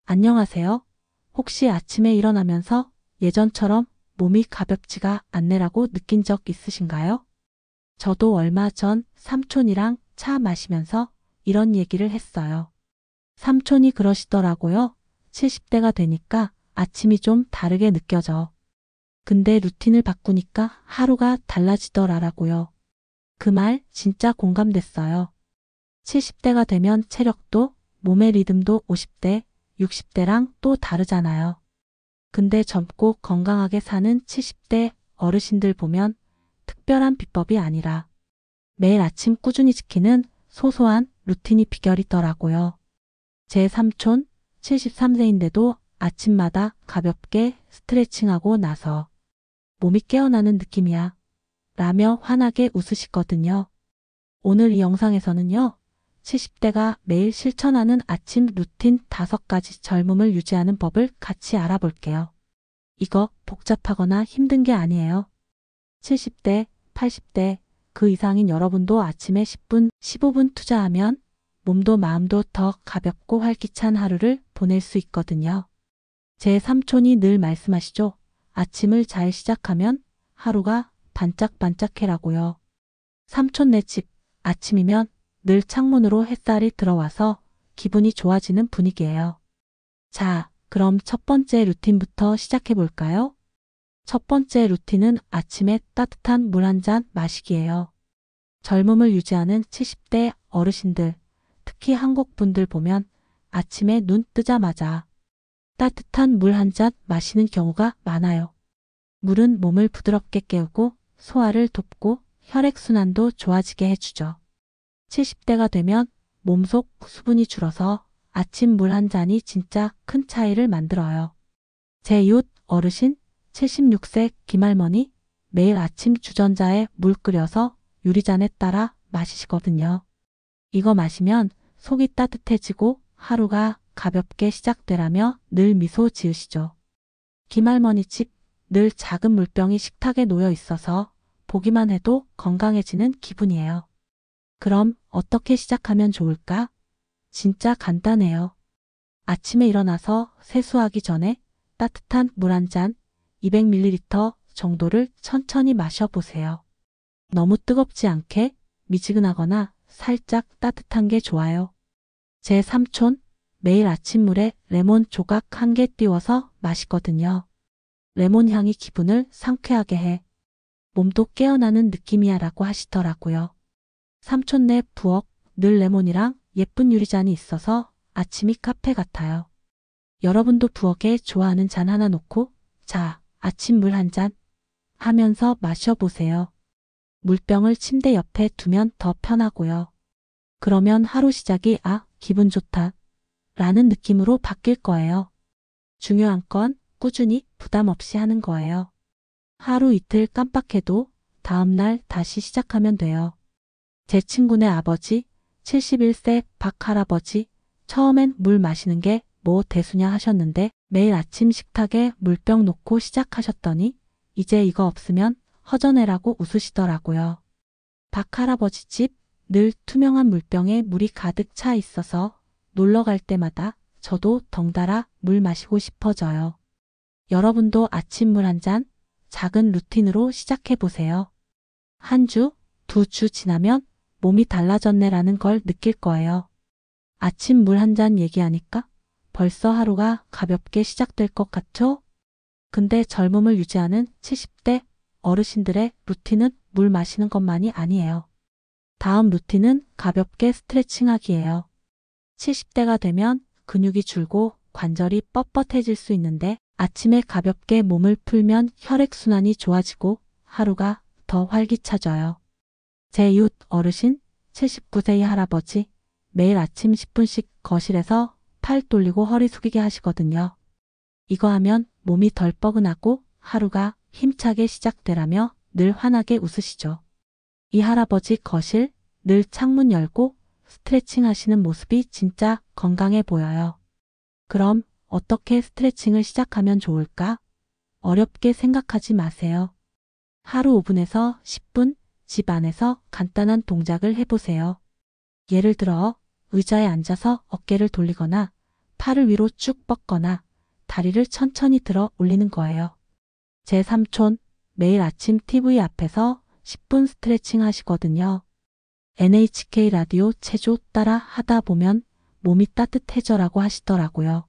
안녕하세요. 혹시 아침에 일어나면서 예전처럼 몸이 가볍지가 않네라고 느낀 적 있으신가요? 저도 얼마 전 삼촌이랑 차 마시면서 이런 얘기를 했어요. 삼촌이 그러시더라고요. 70대가 되니까 아침이 좀 다르게 느껴져. 근데 루틴을 바꾸니까 하루가 달라지더라고요. 그 말 진짜 공감됐어요. 70대가 되면 체력도 몸의 리듬도 50대, 60대랑 또 다르잖아요. 근데 젊고 건강하게 사는 70대 어르신들 보면 특별한 비법이 아니라 매일 아침 꾸준히 지키는 소소한 루틴이 비결이더라고요. 제 삼촌 73세인데도 아침마다 가볍게 스트레칭하고 나서 몸이 깨어나는 느낌이야 라며 환하게 웃으시거든요. 오늘 이 영상에서는요. 70대가 매일 실천하는 아침 루틴 5가지 젊음을 유지하는 법을 같이 알아볼게요. 이거 복잡하거나 힘든 게 아니에요. 70대, 80대, 그 이상인 여러분도 아침에 10분, 15분 투자하면 몸도 마음도 더 가볍고 활기찬 하루를 보낼 수 있거든요. 제 삼촌이 늘 말씀하시죠. 아침을 잘 시작하면 하루가 반짝반짝해라고요. 삼촌네 집 아침이면 늘 창문으로 햇살이 들어와서 기분이 좋아지는 분위기예요. 자, 그럼 첫 번째 루틴부터 시작해 볼까요? 첫 번째 루틴은 아침에 따뜻한 물 한 잔 마시기예요. 젊음을 유지하는 70대 어르신들, 특히 한국 분들 보면 아침에 눈 뜨자마자 따뜻한 물 한 잔 마시는 경우가 많아요. 물은 몸을 부드럽게 깨우고 소화를 돕고 혈액순환도 좋아지게 해주죠. 70대가 되면 몸속 수분이 줄어서 아침 물 한 잔이 진짜 큰 차이를 만들어요. 제 이웃 어르신 76세 김할머니 매일 아침 주전자에 물 끓여서 유리잔에 따라 마시시거든요. 이거 마시면 속이 따뜻해지고 하루가 가볍게 시작되라며 늘 미소 지으시죠. 김할머니 집 늘 작은 물병이 식탁에 놓여 있어서 보기만 해도 건강해지는 기분이에요. 그럼 어떻게 시작하면 좋을까? 진짜 간단해요. 아침에 일어나서 세수하기 전에 따뜻한 물 한 잔 200ml 정도를 천천히 마셔보세요. 너무 뜨겁지 않게 미지근하거나 살짝 따뜻한 게 좋아요. 제 삼촌 매일 아침물에 레몬 조각 1개 띄워서 마시거든요. 레몬 향이 기분을 상쾌하게 해. 몸도 깨어나는 느낌이야 라고 하시더라고요. 삼촌네 부엌 늘 레몬이랑 예쁜 유리잔이 있어서 아침이 카페 같아요. 여러분도 부엌에 좋아하는 잔 하나 놓고 자, 아침 물 한 잔 하면서 마셔보세요. 물병을 침대 옆에 두면 더 편하고요. 그러면 하루 시작이 기분 좋다 라는 느낌으로 바뀔 거예요. 중요한 건 꾸준히 부담 없이 하는 거예요. 하루 이틀 깜빡해도 다음날 다시 시작하면 돼요. 제 친구네 아버지 71세 박 할아버지 처음엔 물 마시는 게 뭐 대수냐 하셨는데 매일 아침 식탁에 물병 놓고 시작하셨더니 이제 이거 없으면 허전해라고 웃으시더라고요. 박 할아버지 집 늘 투명한 물병에 물이 가득 차 있어서 놀러 갈 때마다 저도 덩달아 물 마시고 싶어져요. 여러분도 아침 물 한 잔 작은 루틴으로 시작해 보세요. 한 주, 2주 지나면 몸이 달라졌네라는 걸 느낄 거예요. 아침 물 한 잔 얘기하니까 벌써 하루가 가볍게 시작될 것 같죠? 근데 젊음을 유지하는 70대 어르신들의 루틴은 물 마시는 것만이 아니에요. 다음 루틴은 가볍게 스트레칭하기예요. 70대가 되면 근육이 줄고 관절이 뻣뻣해질 수 있는데 아침에 가볍게 몸을 풀면 혈액순환이 좋아지고 하루가 더 활기차져요. 제 이웃 어르신 79세의 할아버지 매일 아침 10분씩 거실에서 팔 돌리고 허리 숙이게 하시거든요. 이거 하면 몸이 덜 뻐근하고 하루가 힘차게 시작되라며 늘 환하게 웃으시죠. 이 할아버지 거실 늘 창문 열고 스트레칭 하시는 모습이 진짜 건강해 보여요. 그럼 어떻게 스트레칭을 시작하면 좋을까? 어렵게 생각하지 마세요. 하루 5분에서 10분 집 안에서 간단한 동작을 해보세요. 예를 들어 의자에 앉아서 어깨를 돌리거나 팔을 위로 쭉 뻗거나 다리를 천천히 들어 올리는 거예요. 제 삼촌 매일 아침 TV 앞에서 10분 스트레칭 하시거든요. NHK 라디오 체조 따라 하다 보면 몸이 따뜻해져라고 하시더라고요.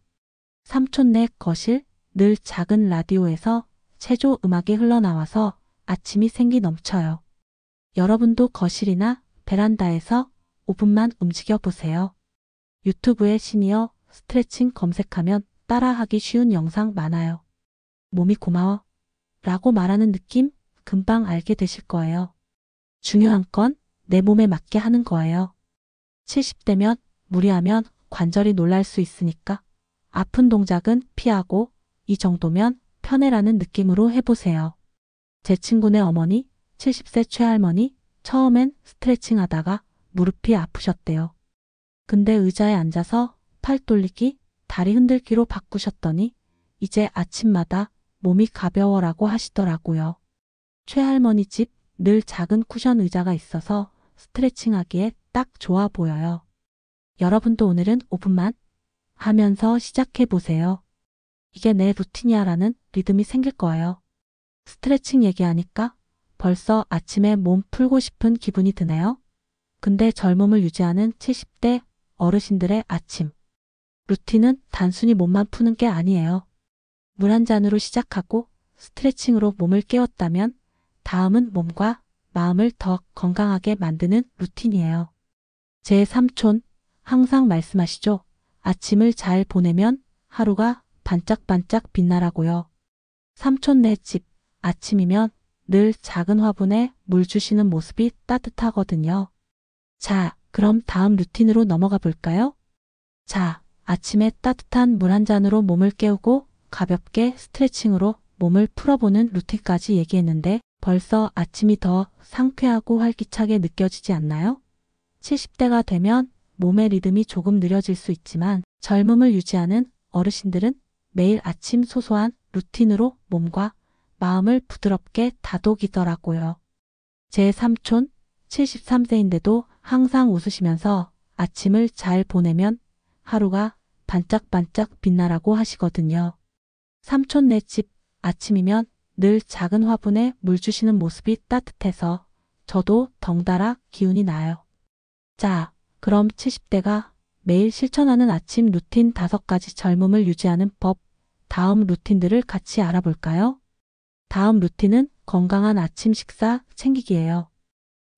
삼촌네 거실 늘 작은 라디오에서 체조 음악이 흘러나와서 아침이 생기 넘쳐요. 여러분도 거실이나 베란다에서 5분만 움직여 보세요. 유튜브에 시니어 스트레칭 검색하면 따라하기 쉬운 영상 많아요. 몸이 고마워 라고 말하는 느낌 금방 알게 되실 거예요. 중요한 건 내 몸에 맞게 하는 거예요. 70대면 무리하면 관절이 놀랄 수 있으니까 아픈 동작은 피하고 이 정도면 편해라는 느낌으로 해보세요. 제 친구네 어머니 70세 최할머니 처음엔 스트레칭 하다가 무릎이 아프셨대요. 근데 의자에 앉아서 팔 돌리기, 다리 흔들기로 바꾸셨더니 이제 아침마다 몸이 가벼워라고 하시더라고요. 최할머니 집 늘 작은 쿠션 의자가 있어서 스트레칭하기에 딱 좋아 보여요. 여러분도 오늘은 5분만 하면서 시작해 보세요. 이게 내 루틴이야 라는 리듬이 생길 거예요. 스트레칭 얘기하니까 벌써 아침에 몸 풀고 싶은 기분이 드네요. 근데 젊음을 유지하는 70대 어르신들의 아침 루틴은 단순히 몸만 푸는 게 아니에요. 물 한 잔으로 시작하고 스트레칭으로 몸을 깨웠다면 다음은 몸과 마음을 더 건강하게 만드는 루틴이에요. 제 삼촌 항상 말씀하시죠. 아침을 잘 보내면 하루가 반짝반짝 빛나라고요. 삼촌네 집 아침이면 늘 작은 화분에 물 주시는 모습이 따뜻하거든요. 자, 그럼 다음 루틴으로 넘어가 볼까요? 자, 아침에 따뜻한 물 한 잔으로 몸을 깨우고 가볍게 스트레칭으로 몸을 풀어보는 루틴까지 얘기했는데 벌써 아침이 더 상쾌하고 활기차게 느껴지지 않나요? 70대가 되면 몸의 리듬이 조금 느려질 수 있지만 젊음을 유지하는 어르신들은 매일 아침 소소한 루틴으로 몸과 마음을 부드럽게 다독이더라고요. 제 삼촌 73세인데도 항상 웃으시면서 아침을 잘 보내면 하루가 반짝반짝 빛나라고 하시거든요. 삼촌네 집 아침이면 늘 작은 화분에 물 주시는 모습이 따뜻해서 저도 덩달아 기운이 나요. 자, 그럼 70대가 매일 실천하는 아침 루틴 5가지 젊음을 유지하는 법, 다음 루틴들을 같이 알아볼까요? 다음 루틴은 건강한 아침 식사 챙기기예요.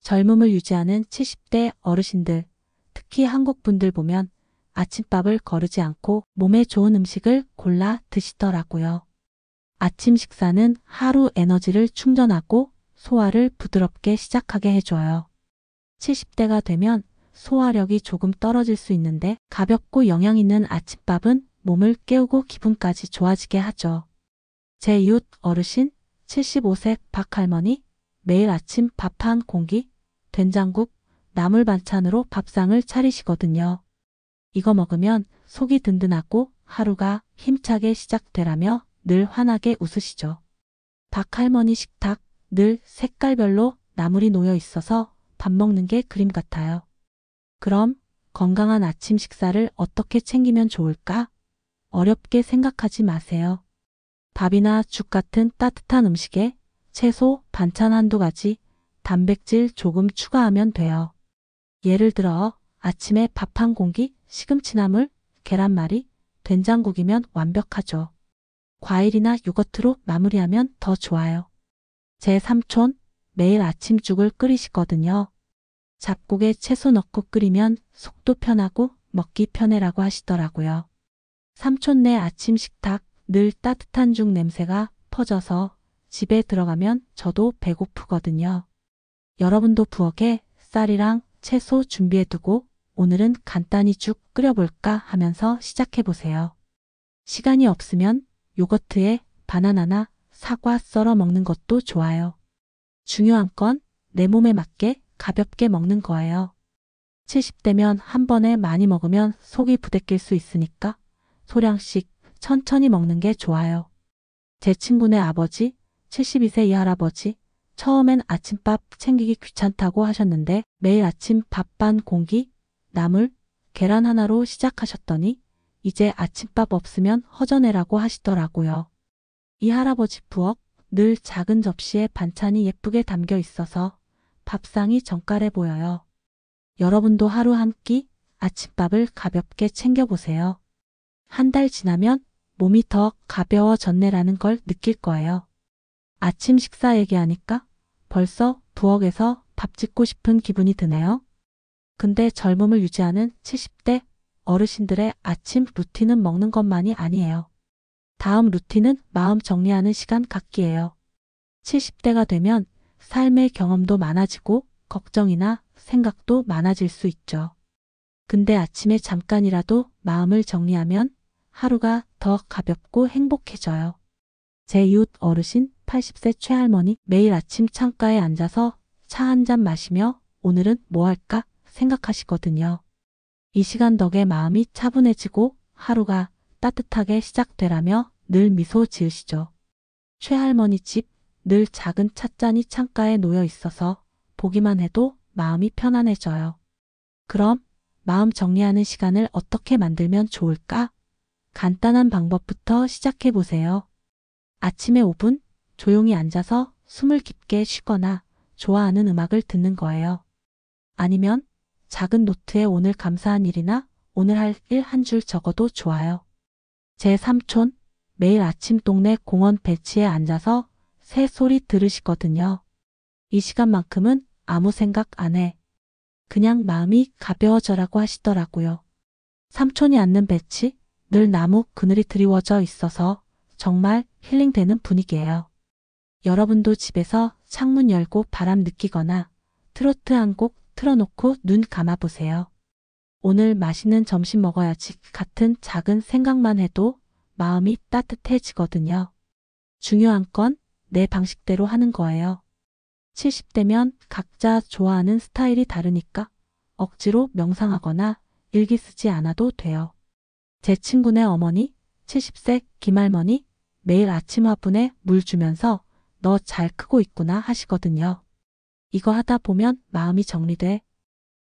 젊음을 유지하는 70대 어르신들, 특히 한국 분들 보면 아침밥을 거르지 않고 몸에 좋은 음식을 골라 드시더라고요. 아침 식사는 하루 에너지를 충전하고 소화를 부드럽게 시작하게 해줘요. 70대가 되면 소화력이 조금 떨어질 수 있는데 가볍고 영양 있는 아침밥은 몸을 깨우고 기분까지 좋아지게 하죠. 제 이웃 어르신 75세 박할머니 매일 아침 밥 한 공기, 된장국, 나물 반찬으로 밥상을 차리시거든요. 이거 먹으면 속이 든든하고 하루가 힘차게 시작되라며 늘 환하게 웃으시죠. 박할머니 식탁 늘 색깔별로 나물이 놓여 있어서 밥 먹는 게 그림 같아요. 그럼 건강한 아침 식사를 어떻게 챙기면 좋을까? 어렵게 생각하지 마세요. 밥이나 죽 같은 따뜻한 음식에 채소, 반찬 한두 가지, 단백질 조금 추가하면 돼요. 예를 들어 아침에 밥 한 공기, 시금치나물, 계란말이, 된장국이면 완벽하죠. 과일이나 요거트로 마무리하면 더 좋아요. 제 삼촌 매일 아침죽을 끓이시거든요. 잡곡에 채소 넣고 끓이면 속도 편하고 먹기 편해라고 하시더라고요. 삼촌네 아침 식탁 늘 따뜻한 죽 냄새가 퍼져서 집에 들어가면 저도 배고프거든요. 여러분도 부엌에 쌀이랑 채소 준비해두고 오늘은 간단히 죽 끓여볼까 하면서 시작해보세요. 시간이 없으면 요거트에 바나나나 사과 썰어 먹는 것도 좋아요. 중요한 건 내 몸에 맞게 가볍게 먹는 거예요. 70대면 한 번에 많이 먹으면 속이 부대낄 수 있으니까 소량씩 천천히 먹는 게 좋아요. 제 친구네 아버지, 72세 이 할아버지, 처음엔 아침밥 챙기기 귀찮다고 하셨는데 매일 아침 밥 반 공기, 나물, 계란 하나로 시작하셨더니 이제 아침밥 없으면 허전해라고 하시더라고요. 이 할아버지 부엌, 늘 작은 접시에 반찬이 예쁘게 담겨 있어서 밥상이 정갈해 보여요. 여러분도 하루 한 끼 아침밥을 가볍게 챙겨보세요. 한 달 지나면 몸이 더 가벼워졌네라는 걸 느낄 거예요. 아침 식사 얘기하니까 벌써 부엌에서 밥 짓고 싶은 기분이 드네요. 근데 젊음을 유지하는 70대 어르신들의 아침 루틴은 먹는 것만이 아니에요. 다음 루틴은 마음 정리하는 시간 갖기예요. 70대가 되면 삶의 경험도 많아지고 걱정이나 생각도 많아질 수 있죠. 근데 아침에 잠깐이라도 마음을 정리하면 하루가 더 가볍고 행복해져요. 제 이웃 어르신 80세 최할머니 매일 아침 창가에 앉아서 차 한 잔 마시며 오늘은 뭐 할까 생각하시거든요. 이 시간 덕에 마음이 차분해지고 하루가 따뜻하게 시작되라며 늘 미소 지으시죠. 최할머니 집 늘 작은 찻잔이 창가에 놓여 있어서 보기만 해도 마음이 편안해져요. 그럼 마음 정리하는 시간을 어떻게 만들면 좋을까? 간단한 방법부터 시작해 보세요. 아침에 5분 조용히 앉아서 숨을 깊게 쉬거나 좋아하는 음악을 듣는 거예요. 아니면 작은 노트에 오늘 감사한 일이나 오늘 할 일 한 줄 적어도 좋아요. 제 삼촌 매일 아침 동네 공원 벤치에 앉아서 새 소리 들으시거든요. 이 시간만큼은 아무 생각 안 해. 그냥 마음이 가벼워져라고 하시더라고요. 삼촌이 앉는 벤치, 늘 나무 그늘이 드리워져 있어서 정말 힐링되는 분위기예요. 여러분도 집에서 창문 열고 바람 느끼거나 트로트 한 곡 틀어놓고 눈 감아보세요. 오늘 맛있는 점심 먹어야지 같은 작은 생각만 해도 마음이 따뜻해지거든요. 중요한 건 내 방식대로 하는 거예요. 70대면 각자 좋아하는 스타일이 다르니까 억지로 명상하거나 일기 쓰지 않아도 돼요. 제 친구네 어머니, 70세 김할머니 매일 아침 화분에 물 주면서 너 잘 크고 있구나 하시거든요. 이거 하다 보면 마음이 정리돼.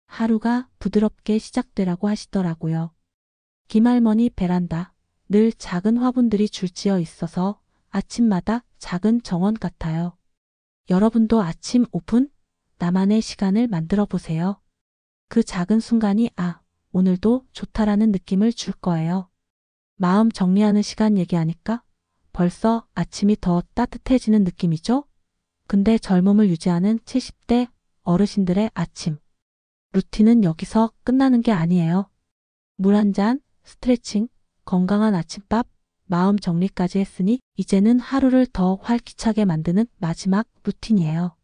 하루가 부드럽게 시작되라고 하시더라고요. 김할머니 베란다, 늘 작은 화분들이 줄지어 있어서 아침마다 작은 정원 같아요. 여러분도 아침 5분 나만의 시간을 만들어 보세요. 그 작은 순간이 오늘도 좋다라는 느낌을 줄 거예요. 마음 정리하는 시간 얘기하니까 벌써 아침이 더 따뜻해지는 느낌이죠? 근데 젊음을 유지하는 70대 어르신들의 아침 루틴은 여기서 끝나는 게 아니에요. 물 한 잔, 스트레칭, 건강한 아침밥, 마음 정리까지 했으니 이제는 하루를 더 활기차게 만드는 마지막 루틴이에요.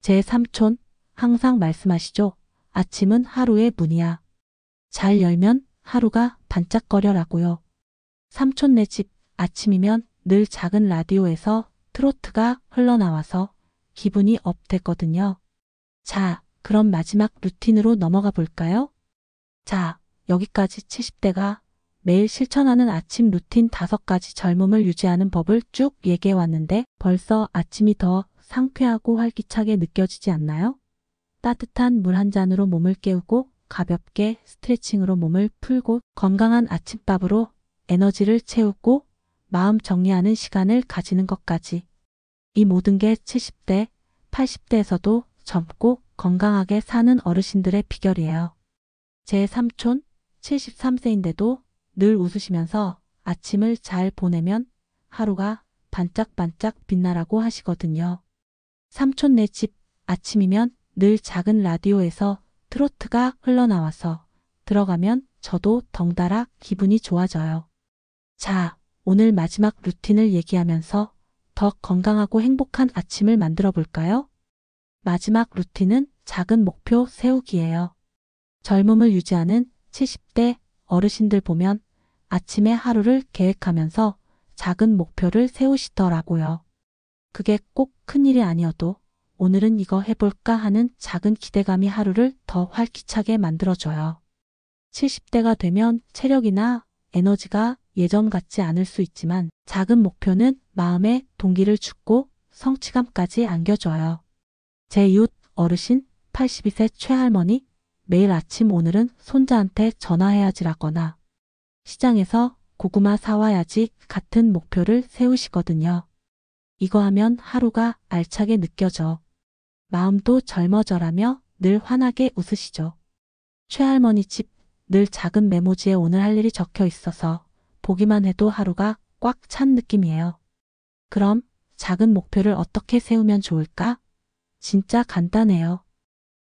제 삼촌 항상 말씀하시죠. 아침은 하루의 문이야. 잘 열면 하루가 반짝거려라고요. 삼촌네 집 아침이면 늘 작은 라디오에서 트로트가 흘러나와서 기분이 업됐거든요. 자, 그럼 마지막 루틴으로 넘어가 볼까요? 자, 여기까지 70대가 매일 실천하는 아침 루틴 5가지 젊음을 유지하는 법을 쭉 얘기해 왔는데 벌써 아침이 더 상쾌하고 활기차게 느껴지지 않나요? 따뜻한 물 한 잔으로 몸을 깨우고 가볍게 스트레칭으로 몸을 풀고 건강한 아침밥으로 에너지를 채우고 마음 정리하는 시간을 가지는 것까지. 이 모든 게 70대, 80대에서도 젊고 건강하게 사는 어르신들의 비결이에요. 제 삼촌 73세인데도 늘 웃으시면서 아침을 잘 보내면 하루가 반짝반짝 빛나라고 하시거든요. 삼촌네 집 아침이면 늘 작은 라디오에서 트로트가 흘러나와서 들어가면 저도 덩달아 기분이 좋아져요. 자, 오늘 마지막 루틴을 얘기하면서 더 건강하고 행복한 아침을 만들어 볼까요? 마지막 루틴은 작은 목표 세우기예요. 젊음을 유지하는 70대 어르신들 보면 아침에 하루를 계획하면서 작은 목표를 세우시더라고요. 그게 꼭 큰일이 아니어도 오늘은 이거 해볼까 하는 작은 기대감이 하루를 더 활기차게 만들어줘요. 70대가 되면 체력이나 에너지가 예전 같지 않을 수 있지만 작은 목표는 마음에 동기를 주고 성취감까지 안겨줘요. 제 이웃 어르신 82세 최할머니 매일 아침 오늘은 손자한테 전화해야지라거나 시장에서 고구마 사와야지 같은 목표를 세우시거든요. 이거 하면 하루가 알차게 느껴져. 마음도 젊어져라며 늘 환하게 웃으시죠. 최할머니 집 늘 작은 메모지에 오늘 할 일이 적혀 있어서 보기만 해도 하루가 꽉 찬 느낌이에요. 그럼 작은 목표를 어떻게 세우면 좋을까? 진짜 간단해요.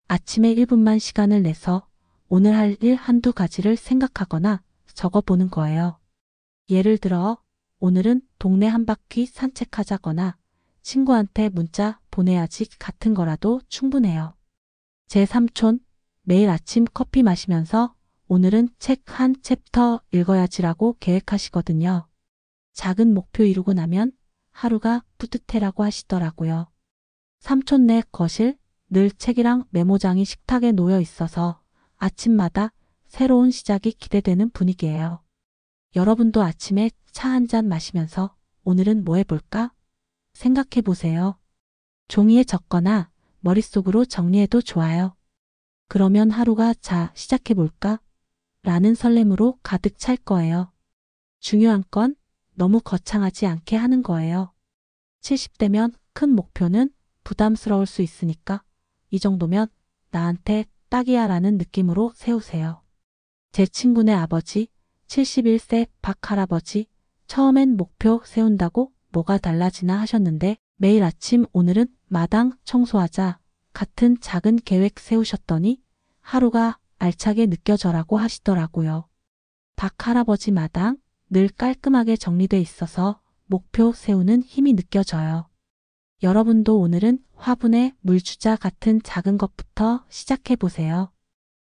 아침에 1분만 시간을 내서 오늘 할 일 한두 가지를 생각하거나 적어보는 거예요. 예를 들어 오늘은 동네 한 바퀴 산책하자거나 친구한테 문자 보내야지 같은 거라도 충분해요. 제 삼촌 매일 아침 커피 마시면서 오늘은 책 한 챕터 읽어야지라고 계획하시거든요. 작은 목표 이루고 나면 하루가 뿌듯해라고 하시더라고요. 삼촌네 거실 늘 책이랑 메모장이 식탁에 놓여 있어서 아침마다 새로운 시작이 기대되는 분위기예요. 여러분도 아침에 차 한 잔 마시면서 오늘은 뭐 해볼까? 생각해 보세요. 종이에 적거나 머릿속으로 정리해도 좋아요. 그러면 하루가 자, 시작해 볼까? 라는 설렘으로 가득 찰 거예요. 중요한 건 너무 거창하지 않게 하는 거예요. 70대면 큰 목표는 부담스러울 수 있으니까 이 정도면 나한테 딱이야 라는 느낌으로 세우세요. 제 친구네 아버지 71세 박 할아버지 처음엔 목표 세운다고 뭐가 달라지나 하셨는데 매일 아침 오늘은 마당 청소하자 같은 작은 계획 세우셨더니 하루가 알차게 느껴져라고 하시더라고요. 박 할아버지 마당 늘 깔끔하게 정리돼 있어서 목표 세우는 힘이 느껴져요. 여러분도 오늘은 화분에 물 주자 같은 작은 것부터 시작해 보세요.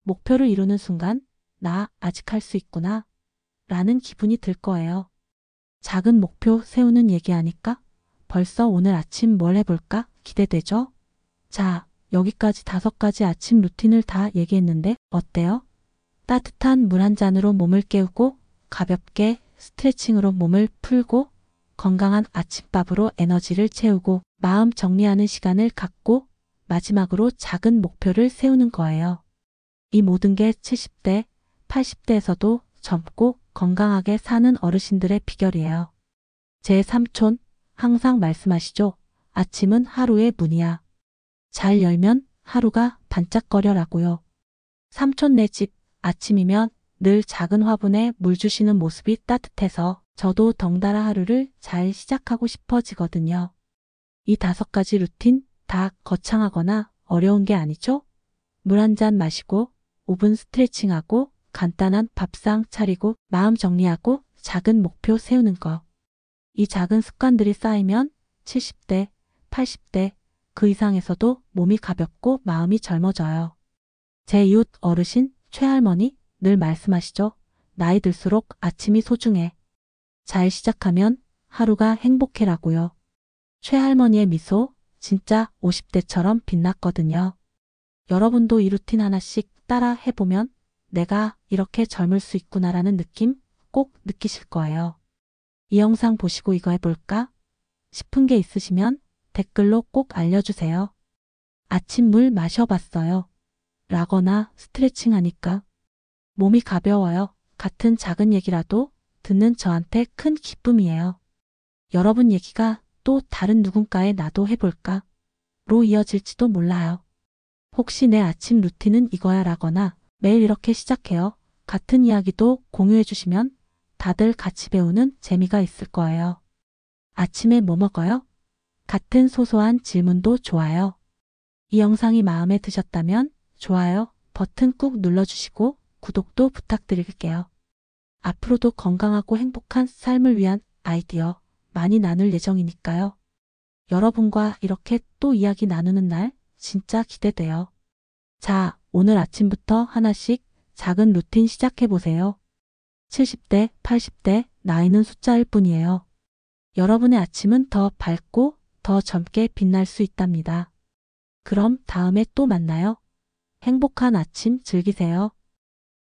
목표를 이루는 순간 나 아직 할 수 있구나 라는 기분이 들 거예요. 작은 목표 세우는 얘기하니까 벌써 오늘 아침 뭘 해볼까 기대되죠? 자, 여기까지 5가지 아침 루틴을 다 얘기했는데 어때요? 따뜻한 물 한 잔으로 몸을 깨우고 가볍게 스트레칭으로 몸을 풀고 건강한 아침밥으로 에너지를 채우고 마음 정리하는 시간을 갖고 마지막으로 작은 목표를 세우는 거예요. 이 모든 게 70대, 80대에서도 젊고 건강하게 사는 어르신들의 비결이에요. 제 삼촌 항상 말씀하시죠. 아침은 하루의 문이야. 잘 열면 하루가 반짝거려라고요. 삼촌네 집 아침이면 늘 작은 화분에 물 주시는 모습이 따뜻해서 저도 덩달아 하루를 잘 시작하고 싶어지거든요. 이 5가지 루틴 다 거창하거나 어려운 게 아니죠? 물 한 잔 마시고 5분 스트레칭하고 간단한 밥상 차리고 마음 정리하고 작은 목표 세우는 거. 이 작은 습관들이 쌓이면 70대, 80대 그 이상에서도 몸이 가볍고 마음이 젊어져요. 제 이웃 어르신 최할머니 늘 말씀하시죠. 나이 들수록 아침이 소중해. 잘 시작하면 하루가 행복해라고요. 최할머니의 미소 진짜 50대처럼 빛났거든요. 여러분도 이 루틴 하나씩 따라 해보면 내가 이렇게 젊을 수 있구나라는 느낌 꼭 느끼실 거예요. 이 영상 보시고 이거 해볼까? 싶은 게 있으시면 댓글로 꼭 알려주세요. 아침 물 마셔봤어요. 라거나 스트레칭 하니까 몸이 가벼워요. 같은 작은 얘기라도 듣는 저한테 큰 기쁨이에요. 여러분 얘기가 또 다른 누군가의 나도 해볼까? 로 이어질지도 몰라요. 혹시 내 아침 루틴은 이거야 라거나 매일 이렇게 시작해요. 같은 이야기도 공유해 주시면 다들 같이 배우는 재미가 있을 거예요. 아침에 뭐 먹어요? 같은 소소한 질문도 좋아요. 이 영상이 마음에 드셨다면 좋아요 버튼 꾹 눌러주시고 구독도 부탁드릴게요. 앞으로도 건강하고 행복한 삶을 위한 아이디어 많이 나눌 예정이니까요. 여러분과 이렇게 또 이야기 나누는 날 진짜 기대돼요. 자, 오늘 아침부터 하나씩 작은 루틴 시작해보세요. 70대, 80대 나이는 숫자일 뿐이에요. 여러분의 아침은 더 밝고 더 젊게 빛날 수 있답니다. 그럼 다음에 또 만나요. 행복한 아침 즐기세요.